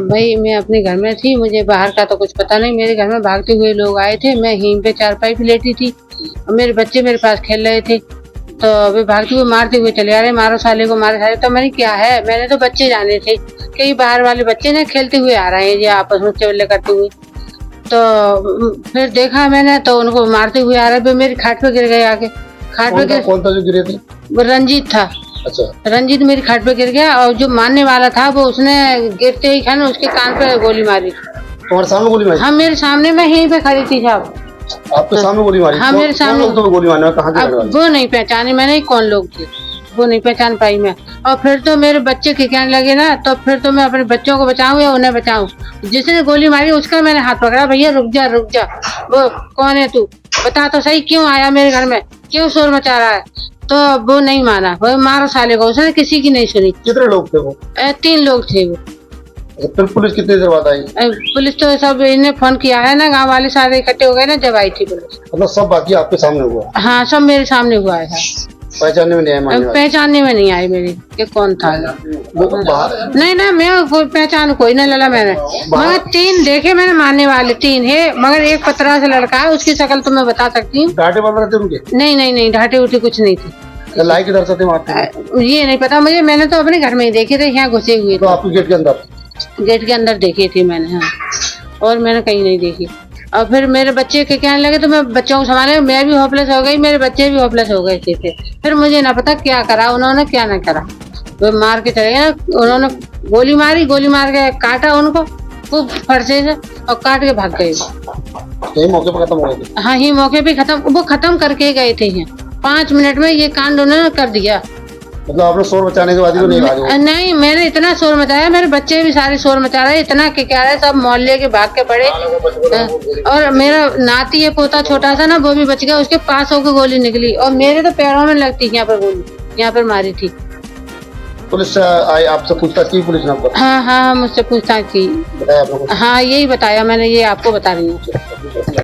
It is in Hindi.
भाई मैं अपने घर में थी, मुझे बाहर का तो कुछ पता नहीं। मेरे घर में भागते हुए लोग आए थे, मैं यहीं पे चारपाई पे लेटी थी और मेरे बच्चे मेरे पास खेल रहे थे, तो वे भागते हुए मारते हुए चले आ रहे, मारो साले को, मारो साले। तो मैंने क्या है, मैंने तो बच्चे जाने थे, कई बाहर वाले बच्चे ने खेलते हुए आ रहे हैं ये आपस में चवल्ले करते हुए। तो फिर देखा मैंने तो उनको मारते हुए आ रहे, मेरी खाट पे गिर गए आके। खाट पे गिर, कौन था जो गिरे थे? वो रंजीत था। अच्छा, रंजीत मेरी खाट पे गिर गया और जो मारने वाला था वो उसने गिरते ही खाने उसके कान पे गोली मारी। तुम्हारे सामने गोली मारी? हाँ मेरे सामने, मैं यहीं पे खड़ी थी साहब। आपके सामने गोली मारी? हाँ मेरे सामने। कौन लोग थे गोली मारने? कहाँ के रहने वाले? वो नहीं पहचाने मैंने कौन लोग थे, वो नहीं पहचान पाई मैं। और फिर तो मेरे बच्चे खिंचाने लगे ना, तो फिर तो मैं अपने बच्चों को बचाऊं या उन्हें बचाऊं। जिसने गोली मारी उसका मैंने हाथ पकड़ा, भैया रुक जा रुक जा, वो कौन है तू, बता तो सही, क्यों आया मेरे घर में, क्यों शोर मचा रहा है। तो वो नहीं माना, वो मारो साले को, उसने किसी की नहीं सुनी। कितने लोग थे वो? 3 लोग थे वो। फिर पुलिस कितनी देर बाद आई? पुलिस तो सब इन्हें फोन किया है ना, गांव वाले सारे इकट्ठे हो गए ना, जब आई थी पुलिस। मतलब सब बाकी आपके सामने हुआ? हाँ सब मेरे सामने हुआ है। पहचानने में नहीं आया? पहचानने में नहीं आई मेरी कि कौन था। नहीं ना, मैं कोई पहचान कोई ना लला मैंने, मगर 3 देखे मैंने मारने वाले, 3 है, मगर एक पतरा से लड़का है, उसकी शक्ल तो मैं बता सकती हूँ। डांटे वाले रहते उनके? नहीं ढाटे उठे कुछ नहीं थे। लाई किधर से थे वहाँ? ये नहीं पता मुझे, मैंने तो अपने घर में ही देखे थे, यहाँ घुसे हुए तो आपके गेट के अंदर? गेट के अंदर देखी थी मैंने, हाँ, और मैंने कहीं नहीं देखी। और फिर मेरे बच्चे के कहने लगे तो मैं बच्चों को संभाले, मैं भी होपलेस हो गई, मेरे बच्चे भी होपलेस हो गए थे। फिर मुझे ना पता क्या करा उन्होंने, क्या ना करा, वो मार के चले गए। उन्होंने गोली मारी, गोली मार के काटा उनको खूब फरसे से और काट के भाग गए। यही मौके पर खत्म हो गए? हाँ ही मौके पे खत्म, वो खत्म करके गए थे। 5 मिनट में ये कांड उन्होंने कर दिया। मतलब आपने शोर मचाने के बाद ही तो नहीं भागे? नहीं, मैंने इतना शोर मचाया, मेरे बच्चे भी सारे शोर मचा रहे, इतना कि क्या रहे, सब मोहल्ले के भाग के पड़े। और मेरा नाती है पोता छोटा सा ना, वो भी बच गया, उसके पास होकर गोली निकली और मेरे तो पैरों में लगती, यहाँ पर गोली, यहाँ पर मारी थी। पुलिस आई आपसे पूछताछ की पुलिस ने आपको? हाँ मुझसे पूछताछ की। बताया आपको? हाँ यही बताया मैंने, ये आपको बता रही हूँ।